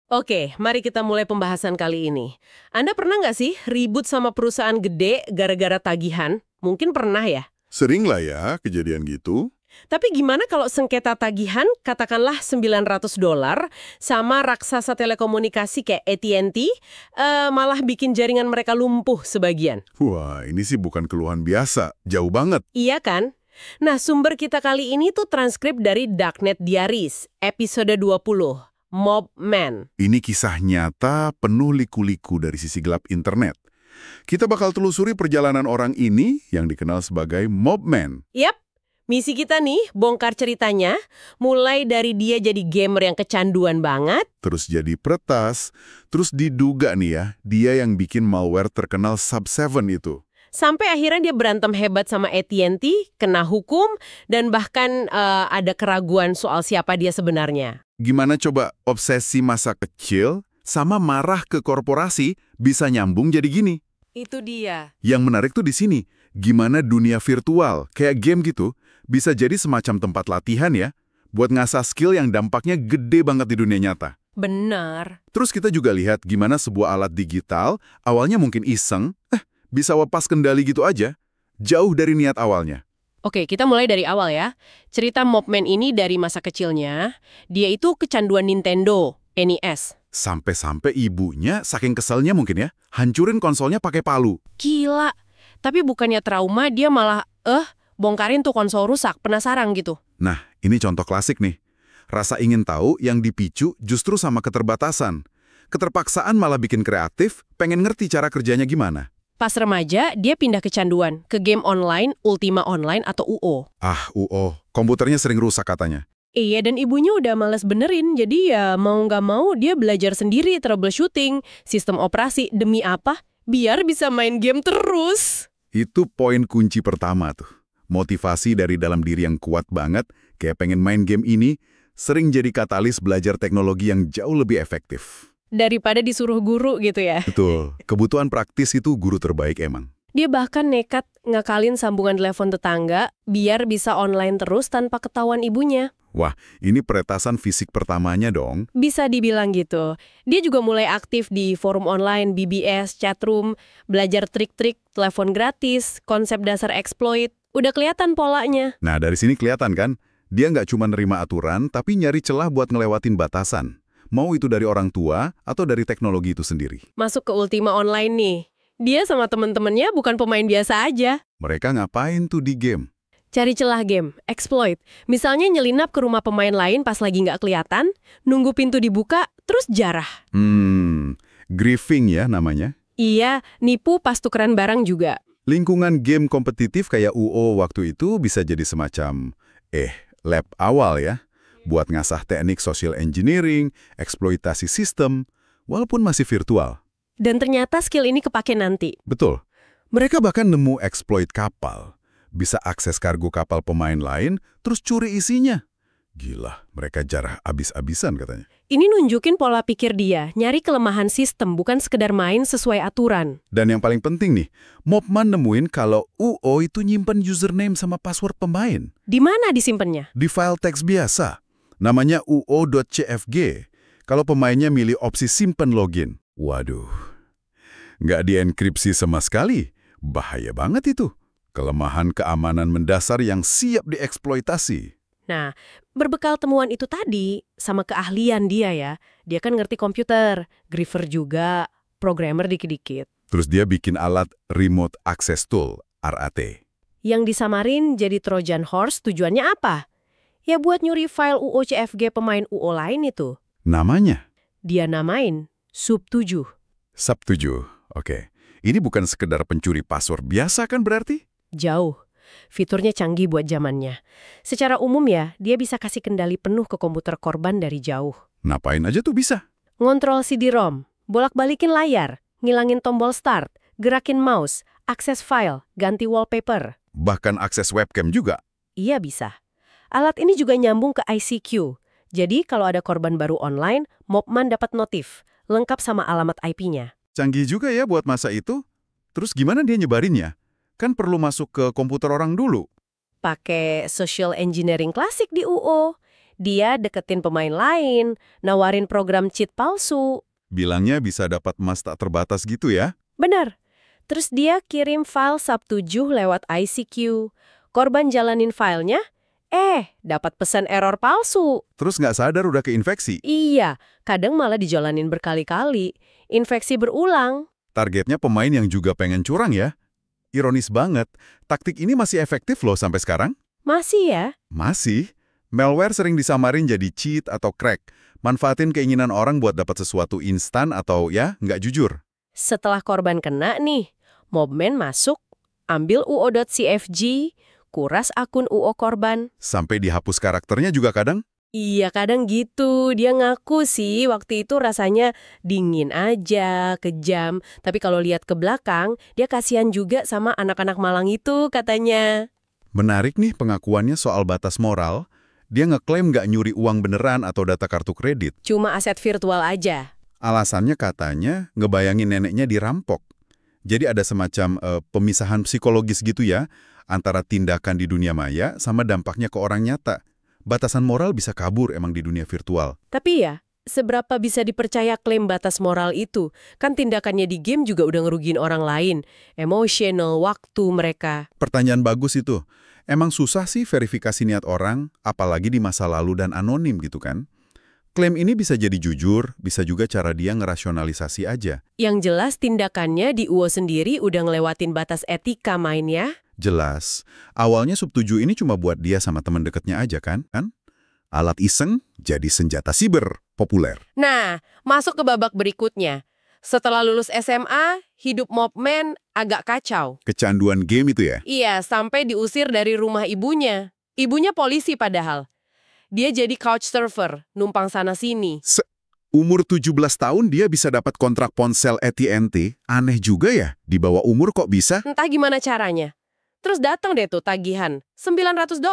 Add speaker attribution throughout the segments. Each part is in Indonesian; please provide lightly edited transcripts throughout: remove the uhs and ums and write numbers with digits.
Speaker 1: Oke, mari kita mulai pembahasan kali ini. Anda pernah nggak sih ribut sama perusahaan gede gara-gara tagihan? Mungkin pernah ya.
Speaker 2: Sering lah ya kejadian gitu.
Speaker 1: Tapi gimana kalau sengketa tagihan, katakanlah $900, sama raksasa telekomunikasi kayak AT&T, malah bikin jaringan mereka lumpuh sebagian?
Speaker 2: Wah, ini sih bukan keluhan biasa. Jauh banget.
Speaker 1: Iya kan? Nah, sumber kita kali ini tuh transkrip dari Darknet Diaries, episode 20, Mobman.
Speaker 2: Ini kisah nyata penuh liku-liku dari sisi gelap internet. Kita bakal telusuri perjalanan orang ini yang dikenal sebagai Mobman.
Speaker 1: Yap, misi kita nih bongkar ceritanya, mulai dari dia jadi gamer yang kecanduan banget,
Speaker 2: Terus jadi peretas, terus diduga nih ya, dia yang bikin malware terkenal Sub7 itu.
Speaker 1: sampai akhirnya dia berantem hebat sama AT&T, kena hukum, dan bahkan ada keraguan soal siapa dia sebenarnya.
Speaker 2: Gimana coba obsesi masa kecil sama marah ke korporasi bisa nyambung jadi gini?
Speaker 1: Itu dia.
Speaker 2: Yang menarik tuh di sini, gimana dunia virtual, kayak game gitu, bisa jadi semacam tempat latihan ya, buat ngasah skill yang dampaknya gede banget di dunia nyata.
Speaker 1: Benar.
Speaker 2: Terus kita juga lihat gimana sebuah alat digital, awalnya mungkin iseng, bisa lepas kendali gitu aja, jauh dari niat awalnya.
Speaker 1: Oke, kita mulai dari awal ya. Cerita Mobman ini dari masa kecilnya, dia itu kecanduan Nintendo, NES.
Speaker 2: Sampai-sampai ibunya, saking keselnya mungkin ya, hancurin konsolnya pakai palu.
Speaker 1: Gila. Tapi bukannya trauma, dia malah, bongkarin tuh konsol rusak, penasaran gitu.
Speaker 2: Nah, ini contoh klasik nih. Rasa ingin tahu yang dipicu justru sama keterbatasan. Keterpaksaan malah bikin kreatif, pengen ngerti cara kerjanya gimana.
Speaker 1: Pas remaja, dia pindah kecanduan ke game online, Ultima Online atau UO.
Speaker 2: Ah, komputernya sering rusak katanya.
Speaker 1: Iya, dan ibunya udah males benerin, jadi ya mau nggak mau dia belajar sendiri troubleshooting, sistem operasi, demi apa? Biar bisa main game terus.
Speaker 2: Itu poin kunci pertama tuh. Motivasi dari dalam diri yang kuat banget, kayak pengen main game ini, sering jadi katalis belajar teknologi yang jauh lebih efektif.
Speaker 1: Daripada disuruh guru gitu ya.
Speaker 2: Betul, kebutuhan praktis itu guru terbaik emang.
Speaker 1: Dia bahkan nekat ngakalin sambungan telepon tetangga, biar bisa online terus tanpa ketahuan ibunya.
Speaker 2: Wah, ini peretasan fisik pertamanya dong.
Speaker 1: Bisa dibilang gitu. Dia juga mulai aktif di forum online, BBS, chatroom, belajar trik-trik, telepon gratis, konsep dasar exploit. Udah kelihatan polanya.
Speaker 2: Nah, dari sini kelihatan kan, dia nggak cuma nerima aturan, tapi nyari celah buat ngelewatin batasan. Mau itu dari orang tua atau dari teknologi itu sendiri.
Speaker 1: Masuk ke Ultima Online nih. Dia sama temen-temennya bukan pemain biasa aja.
Speaker 2: Mereka ngapain tuh di game?
Speaker 1: Cari celah game, exploit. Misalnya nyelinap ke rumah pemain lain pas lagi nggak kelihatan, nunggu pintu dibuka, terus jarah.
Speaker 2: Griefing ya namanya.
Speaker 1: Iya, nipu pas tukeran barang juga.
Speaker 2: Lingkungan game kompetitif kayak UO waktu itu bisa jadi semacam, lab awal ya. Buat ngasah teknik social engineering, eksploitasi sistem, walaupun masih virtual.
Speaker 1: Dan ternyata skill ini kepake nanti.
Speaker 2: Betul. Mereka bahkan nemu exploit kapal. Bisa akses kargo kapal pemain lain, terus curi isinya. Gila, mereka jarah abis-abisan katanya.
Speaker 1: Ini nunjukin pola pikir dia, nyari kelemahan sistem, bukan sekedar main sesuai aturan.
Speaker 2: Dan yang paling penting nih, Mobman nemuin kalau UO itu nyimpen username sama password pemain.
Speaker 1: Di mana disimpannya?
Speaker 2: Di file teks biasa. Namanya uo.cfg. Kalau pemainnya milih opsi simpen login. Waduh, nggak dienkripsi sama sekali. Bahaya banget itu. Kelemahan keamanan mendasar yang siap dieksploitasi.
Speaker 1: Nah, berbekal temuan itu tadi, sama keahlian dia ya, dia kan ngerti komputer, griefer juga, programmer dikit-dikit.
Speaker 2: Terus dia bikin alat Remote Access Tool, RAT.
Speaker 1: Yang disamarin jadi Trojan Horse tujuannya apa? Ya buat nyuri file UO-CFG pemain UO lain itu.
Speaker 2: Namanya?
Speaker 1: Dia namain Sub7.
Speaker 2: Sub7, oke. Ini bukan sekedar pencuri password biasa kan berarti?
Speaker 1: Jauh. Fiturnya canggih buat zamannya. Secara umum ya, dia bisa kasih kendali penuh ke komputer korban dari jauh.
Speaker 2: Ngapain aja tuh bisa?
Speaker 1: Ngontrol CD-ROM, bolak-balikin layar, ngilangin tombol start, gerakin mouse, akses file, ganti wallpaper.
Speaker 2: Bahkan akses webcam juga?
Speaker 1: Iya bisa. Alat ini juga nyambung ke ICQ. Jadi kalau ada korban baru online, Mobman dapat notif, lengkap sama alamat IP-nya.
Speaker 2: Canggih juga ya buat masa itu. Terus gimana dia nyebarinnya? Kan perlu masuk ke komputer orang dulu.
Speaker 1: Pakai social engineering klasik di UO. Dia deketin pemain lain, nawarin program cheat palsu.
Speaker 2: Bilangnya bisa dapat emas tak terbatas gitu ya?
Speaker 1: Benar. Terus dia kirim file SAP7 lewat ICQ. Korban jalanin filenya, dapat pesan error palsu.
Speaker 2: Terus nggak sadar udah keinfeksi.
Speaker 1: Iya, kadang malah dijalanin berkali-kali. Infeksi berulang.
Speaker 2: Targetnya pemain yang juga pengen curang ya? Ironis banget, taktik ini masih efektif loh sampai sekarang?
Speaker 1: Masih ya?
Speaker 2: Masih. Malware sering disamarin jadi cheat atau crack, manfaatin keinginan orang buat dapat sesuatu instan atau ya, nggak jujur.
Speaker 1: Setelah korban kena nih, Mobman masuk, ambil UO.CFG, kuras akun UO korban.
Speaker 2: Sampai dihapus karakternya juga kadang?
Speaker 1: Iya, kadang gitu. Dia ngaku sih waktu itu rasanya dingin aja, kejam. Tapi kalau lihat ke belakang, dia kasihan juga sama anak-anak malang itu katanya.
Speaker 2: Menarik nih pengakuannya soal batas moral. Dia ngeklaim nggak nyuri uang beneran atau data kartu kredit.
Speaker 1: Cuma aset virtual aja.
Speaker 2: Alasannya katanya ngebayangin neneknya dirampok. Jadi ada semacam pemisahan psikologis gitu ya, antara tindakan di dunia maya sama dampaknya ke orang nyata. Batasan moral bisa kabur emang di dunia virtual.
Speaker 1: Tapi ya, seberapa bisa dipercaya klaim batas moral itu? Kan tindakannya di game juga udah ngerugiin orang lain. Emotional, waktu mereka.
Speaker 2: Pertanyaan bagus itu. Emang susah sih verifikasi niat orang, apalagi di masa lalu dan anonim gitu kan? Klaim ini bisa jadi jujur, bisa juga cara dia ngerasionalisasi aja.
Speaker 1: Yang jelas tindakannya di UO sendiri udah ngelewatin batas etika mainnya.
Speaker 2: Jelas, awalnya Sub7 ini cuma buat dia sama teman dekatnya aja kan? Alat iseng jadi senjata siber, populer.
Speaker 1: Nah, masuk ke babak berikutnya. Setelah lulus SMA, hidup Mobman agak kacau.
Speaker 2: Kecanduan game itu ya?
Speaker 1: Iya, sampai diusir dari rumah ibunya. Ibunya polisi padahal. Dia jadi couchsurfer, numpang sana-sini.
Speaker 2: Umur 17 tahun dia bisa dapat kontrak ponsel AT&T, aneh juga ya, di bawah umur kok bisa?
Speaker 1: Entah gimana caranya. Terus datang deh tuh tagihan, $900.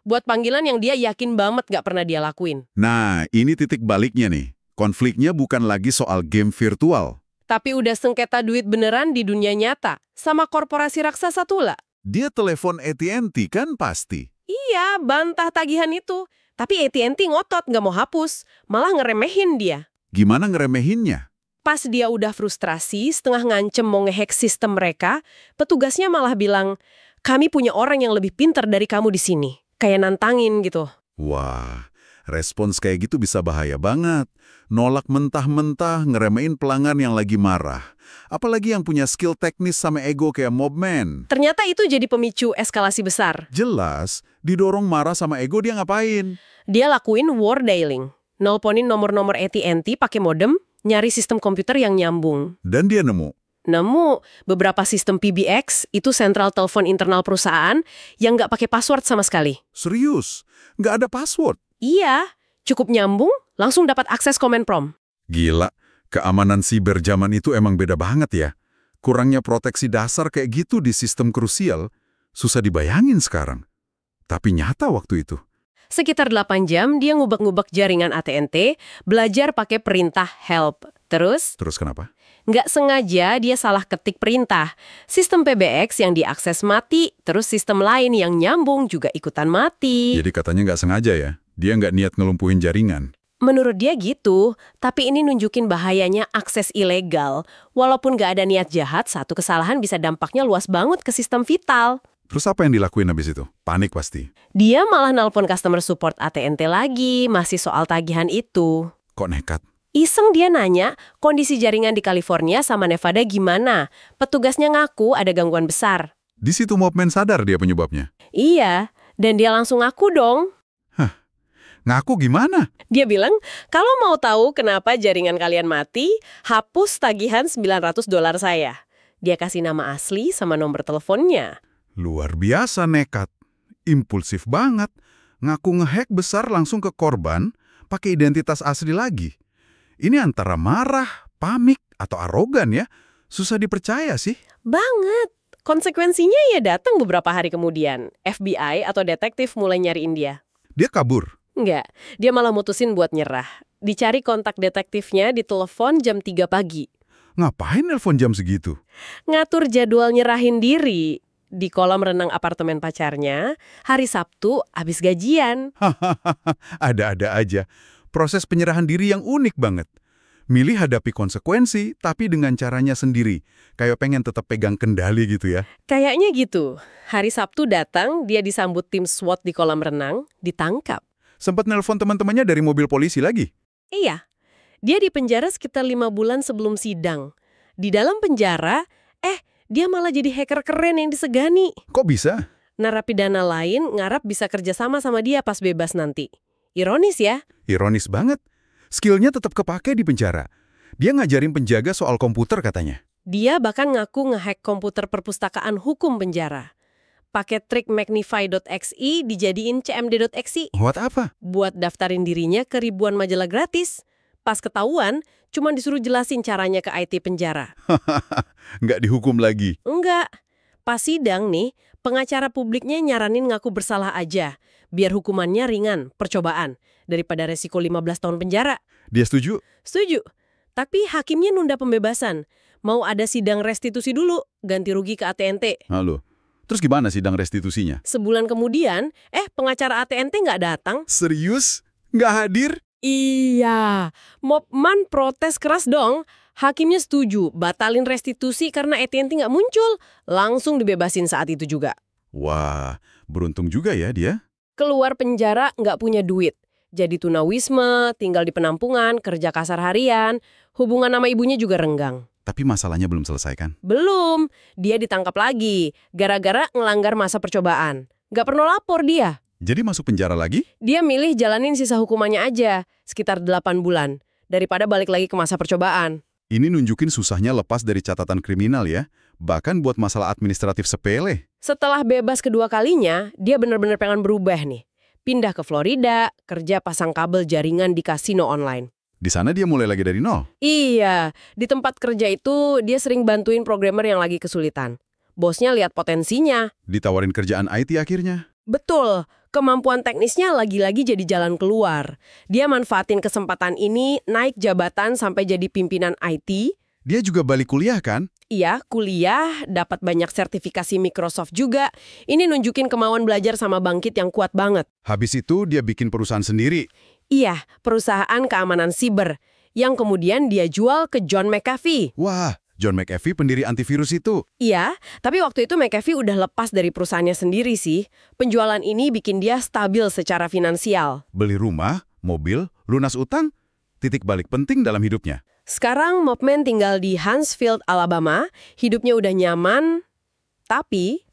Speaker 1: Buat panggilan yang dia yakin banget gak pernah dia lakuin.
Speaker 2: Nah, ini titik baliknya nih. Konfliknya bukan lagi soal game virtual.
Speaker 1: Tapi udah sengketa duit beneran di dunia nyata, sama korporasi raksasa Tula.
Speaker 2: Dia telepon AT&T kan pasti.
Speaker 1: Iya, bantah tagihan itu. Tapi AT&T ngotot gak mau hapus, malah ngeremehin dia.
Speaker 2: Gimana ngeremehinnya?
Speaker 1: Pas dia udah frustrasi, setengah ngancem mau ngehack sistem mereka, petugasnya malah bilang, kami punya orang yang lebih pintar dari kamu di sini. Kayak nantangin gitu.
Speaker 2: Wah, respons kayak gitu bisa bahaya banget. Nolak mentah-mentah, ngeremehin pelanggan yang lagi marah. Apalagi yang punya skill teknis sama ego kayak Mobman.
Speaker 1: Ternyata itu jadi pemicu eskalasi besar.
Speaker 2: Jelas, didorong marah sama ego dia ngapain?
Speaker 1: Dia lakuin war dialing. Nelponin nomor-nomor AT&T pakai modem, nyari sistem komputer yang nyambung.
Speaker 2: Dan dia nemu.
Speaker 1: Beberapa sistem PBX, itu sentral telepon internal perusahaan, yang nggak pakai password sama sekali.
Speaker 2: Serius? Nggak ada password?
Speaker 1: Iya, cukup nyambung, langsung dapat akses command prompt.
Speaker 2: Gila, keamanan siber zaman itu emang beda banget ya. Kurangnya proteksi dasar kayak gitu di sistem krusial, susah dibayangin sekarang. Tapi nyata waktu itu.
Speaker 1: Sekitar 8 jam, dia ngubek-ngubek jaringan AT&T, belajar pakai perintah help. Terus
Speaker 2: kenapa?
Speaker 1: nggak sengaja dia salah ketik perintah. Sistem PBX yang diakses mati, terus sistem lain yang nyambung juga ikutan mati.
Speaker 2: Jadi katanya nggak sengaja ya? Dia nggak niat ngelumpuhin jaringan?
Speaker 1: Menurut dia gitu, tapi ini nunjukin bahayanya akses ilegal. Walaupun nggak ada niat jahat, satu kesalahan bisa dampaknya luas banget ke sistem vital.
Speaker 2: Terus apa yang dilakuin habis itu? Panik pasti.
Speaker 1: Dia malah nelpon customer support AT&T lagi, masih soal tagihan itu.
Speaker 2: Kok nekat?
Speaker 1: Iseng dia nanya, kondisi jaringan di California sama Nevada gimana? Petugasnya ngaku ada gangguan besar.
Speaker 2: Di situ Mobman sadar dia penyebabnya?
Speaker 1: Iya, dan dia langsung ngaku dong.
Speaker 2: Ngaku gimana?
Speaker 1: Dia bilang, kalau mau tahu kenapa jaringan kalian mati, hapus tagihan $900 saya. Dia kasih nama asli sama nomor teleponnya.
Speaker 2: Luar biasa nekat. Impulsif banget. Ngaku ngehack besar langsung ke korban, pakai identitas asli lagi. Ini antara marah, pamik, atau arogan ya. Susah dipercaya sih.
Speaker 1: Banget. Konsekuensinya ya datang beberapa hari kemudian. FBI atau detektif mulai nyariin dia.
Speaker 2: Dia kabur.
Speaker 1: Enggak, dia malah mutusin buat nyerah. Dicari kontak detektifnya di telepon jam 3 pagi.
Speaker 2: Ngapain nelpon jam segitu?
Speaker 1: Ngatur jadwal nyerahin diri. di kolam renang apartemen pacarnya, hari Sabtu abis gajian.
Speaker 2: Hahaha, ada-ada aja. Proses penyerahan diri yang unik banget. Milih hadapi konsekuensi, tapi dengan caranya sendiri. Kayak pengen tetap pegang kendali gitu ya.
Speaker 1: Kayaknya gitu. Hari Sabtu datang, dia disambut tim SWAT di kolam renang, ditangkap.
Speaker 2: Sempat nelpon teman-temannya dari mobil polisi lagi.
Speaker 1: Iya, dia dipenjara sekitar 5 bulan sebelum sidang. Di dalam penjara, dia malah jadi hacker keren yang disegani.
Speaker 2: Kok bisa?
Speaker 1: Narapidana lain ngarap bisa kerjasama sama dia pas bebas nanti. Ironis ya?
Speaker 2: Ironis banget. Skillnya tetap kepake di penjara. Dia ngajarin penjaga soal komputer katanya.
Speaker 1: Dia bahkan ngaku ngehack komputer perpustakaan hukum penjara. Pakai trik magnify.xe dijadiin cmd.xe.
Speaker 2: Buat apa?
Speaker 1: Buat daftarin dirinya ke ribuan majalah gratis. Pas ketahuan, cuma disuruh jelasin caranya ke IT penjara.
Speaker 2: Nggak dihukum lagi.
Speaker 1: Enggak. Pas sidang nih, pengacara publiknya nyaranin ngaku bersalah aja. Biar hukumannya ringan, percobaan. Daripada resiko 15 tahun penjara.
Speaker 2: Dia setuju?
Speaker 1: Setuju. Tapi hakimnya nunda pembebasan. Mau ada sidang restitusi dulu, ganti rugi ke AT&T.
Speaker 2: Halo. Terus gimana sidang restitusinya?
Speaker 1: Sebulan kemudian, pengacara AT&T nggak datang.
Speaker 2: Serius? Nggak hadir?
Speaker 1: Iya, Mopman protes keras dong. Hakimnya setuju, batalin restitusi karena AT&T nggak muncul. Langsung dibebasin saat itu juga.
Speaker 2: Wah, beruntung juga ya dia.
Speaker 1: Keluar penjara nggak punya duit. Jadi tunawisma, tinggal di penampungan, kerja kasar harian. Hubungan sama ibunya juga renggang.
Speaker 2: Tapi masalahnya belum selesai kan?
Speaker 1: Belum, dia ditangkap lagi. Gara-gara ngelanggar masa percobaan. Nggak pernah lapor dia.
Speaker 2: Jadi masuk penjara lagi?
Speaker 1: Dia milih jalanin sisa hukumannya aja, sekitar 8 bulan. Daripada balik lagi ke masa percobaan.
Speaker 2: Ini nunjukin susahnya lepas dari catatan kriminal ya. Bahkan buat masalah administratif sepele.
Speaker 1: Setelah bebas kedua kalinya, dia benar-benar pengen berubah nih. Pindah ke Florida, kerja pasang kabel jaringan di kasino online.
Speaker 2: Di sana dia mulai lagi dari nol.
Speaker 1: Iya, di tempat kerja itu dia sering bantuin programmer yang lagi kesulitan. Bosnya lihat potensinya.
Speaker 2: Ditawarin kerjaan IT akhirnya.
Speaker 1: Betul, kemampuan teknisnya lagi-lagi jadi jalan keluar. Dia manfaatin kesempatan ini, naik jabatan sampai jadi pimpinan IT.
Speaker 2: Dia juga balik kuliah kan?
Speaker 1: Iya, kuliah, dapat banyak sertifikasi Microsoft juga. Ini nunjukin kemauan belajar sama bangkit yang kuat banget.
Speaker 2: Habis itu dia bikin perusahaan sendiri.
Speaker 1: Iya, perusahaan keamanan siber, yang kemudian dia jual ke John McAfee.
Speaker 2: Wah, John McAfee pendiri antivirus itu.
Speaker 1: Iya, tapi waktu itu McAfee udah lepas dari perusahaannya sendiri sih. Penjualan ini bikin dia stabil secara finansial.
Speaker 2: Beli rumah, mobil, lunas utang. Titik balik penting dalam hidupnya.
Speaker 1: Sekarang Mopman tinggal di Huntsville, Alabama. Hidupnya udah nyaman, tapi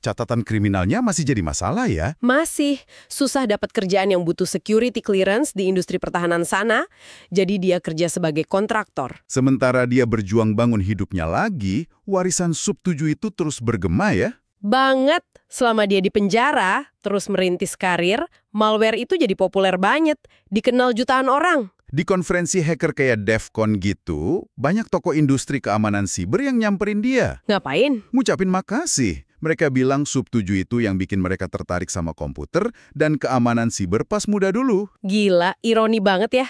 Speaker 2: catatan kriminalnya masih jadi masalah ya.
Speaker 1: masih susah dapat kerjaan yang butuh security clearance di industri pertahanan sana. Jadi dia kerja sebagai kontraktor.
Speaker 2: Sementara dia berjuang bangun hidupnya lagi, warisan Sub 7 itu terus bergema ya.
Speaker 1: Banget, selama dia di penjara, terus merintis karir, malware itu jadi populer banget, dikenal jutaan orang.
Speaker 2: Di konferensi hacker kayak DEFCON gitu, banyak tokoh industri keamanan siber yang nyamperin dia.
Speaker 1: Ngapain?
Speaker 2: Ngucapin makasih. Mereka bilang Sub 7 itu yang bikin mereka tertarik sama komputer dan keamanan siber pas muda dulu.
Speaker 1: Gila, ironi banget ya.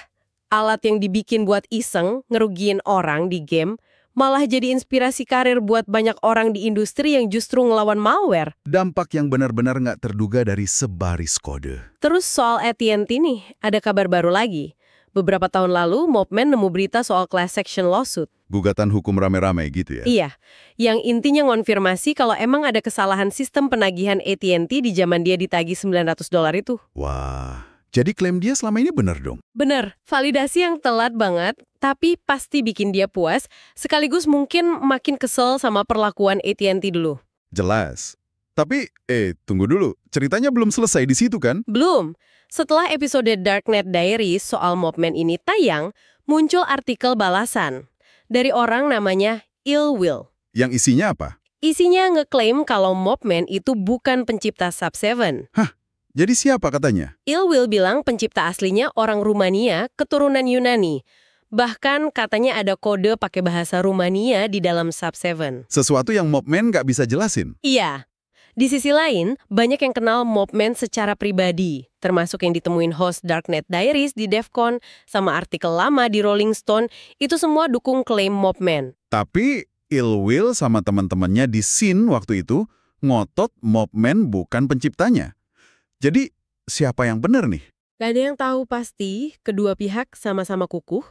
Speaker 1: Alat yang dibikin buat iseng, ngerugiin orang di game, malah jadi inspirasi karir buat banyak orang di industri yang justru ngelawan malware.
Speaker 2: Dampak yang benar-benar nggak terduga dari sebaris kode.
Speaker 1: Terus soal AT&T nih, ada kabar baru lagi. Beberapa tahun lalu, Mopman nemu berita soal class action lawsuit.
Speaker 2: Gugatan hukum rame-rame gitu ya?
Speaker 1: Iya, yang intinya ngonfirmasi kalau emang ada kesalahan sistem penagihan AT&T di zaman dia ditagih $900 itu.
Speaker 2: Wah, jadi klaim dia selama ini benar dong?
Speaker 1: Bener, validasi yang telat banget, tapi pasti bikin dia puas, sekaligus mungkin makin kesel sama perlakuan AT&T dulu.
Speaker 2: Jelas. Tapi, tunggu dulu. Ceritanya belum selesai di situ kan?
Speaker 1: Belum. Setelah episode Darknet Diaries soal Mopman ini tayang, muncul artikel balasan dari orang namanya Ill Will.
Speaker 2: Yang isinya apa?
Speaker 1: Isinya ngeklaim kalau Mopman itu bukan pencipta Sub-7.
Speaker 2: Hah? Jadi siapa katanya?
Speaker 1: Ill Will bilang pencipta aslinya orang Rumania, keturunan Yunani. Bahkan katanya ada kode pakai bahasa Rumania di dalam Sub-7.
Speaker 2: Sesuatu yang Mopman nggak bisa jelasin.
Speaker 1: Iya. Di sisi lain, banyak yang kenal Mopman secara pribadi, termasuk yang ditemuin host Darknet Diaries di DEFCON, sama artikel lama di Rolling Stone, itu semua dukung klaim Mopman.
Speaker 2: Tapi, ill will sama teman-temannya di scene waktu itu ngotot Mobman bukan penciptanya. Jadi, siapa yang benar nih?
Speaker 1: Gak ada yang tahu pasti, kedua pihak sama-sama kukuh.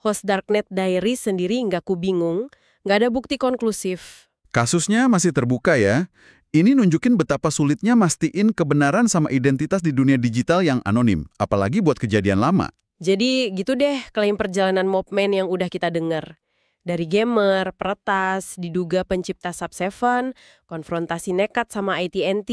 Speaker 1: Host Darknet Diaries sendiri nggak bingung, nggak ada bukti konklusif.
Speaker 2: Kasusnya masih terbuka ya. Ini nunjukin betapa sulitnya mastiin kebenaran sama identitas di dunia digital yang anonim, apalagi buat kejadian lama.
Speaker 1: Jadi gitu deh klaim perjalanan Mobman yang udah kita dengar. Dari gamer, peretas, diduga pencipta Sub7, konfrontasi nekat sama AT&T,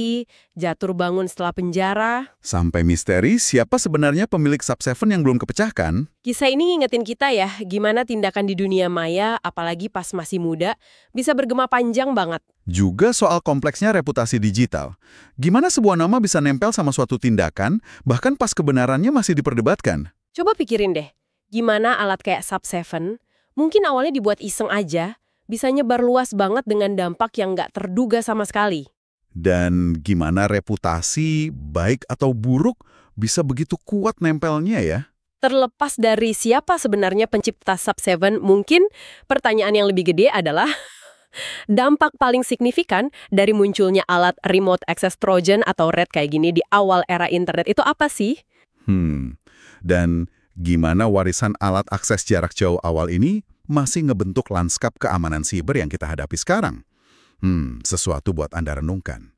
Speaker 1: jatuh bangun setelah penjara.
Speaker 2: Sampai misteri siapa sebenarnya pemilik Sub7 yang belum kepecahkan.
Speaker 1: Kisah ini ngingetin kita ya, gimana tindakan di dunia maya, apalagi pas masih muda, bisa bergema panjang banget.
Speaker 2: Juga soal kompleksnya reputasi digital. Gimana sebuah nama bisa nempel sama suatu tindakan, bahkan pas kebenarannya masih diperdebatkan.
Speaker 1: Coba pikirin deh, gimana alat kayak Sub7, mungkin awalnya dibuat iseng aja, bisa nyebar luas banget dengan dampak yang nggak terduga sama sekali.
Speaker 2: Dan gimana reputasi, baik atau buruk, bisa begitu kuat nempelnya ya?
Speaker 1: Terlepas dari siapa sebenarnya pencipta Sub7, mungkin pertanyaan yang lebih gede adalah dampak paling signifikan dari munculnya alat remote access Trojan atau RAT kayak gini di awal era internet itu apa sih?
Speaker 2: Dan gimana warisan alat akses jarak jauh awal ini masih ngebentuk lanskap keamanan siber yang kita hadapi sekarang? Sesuatu buat Anda renungkan.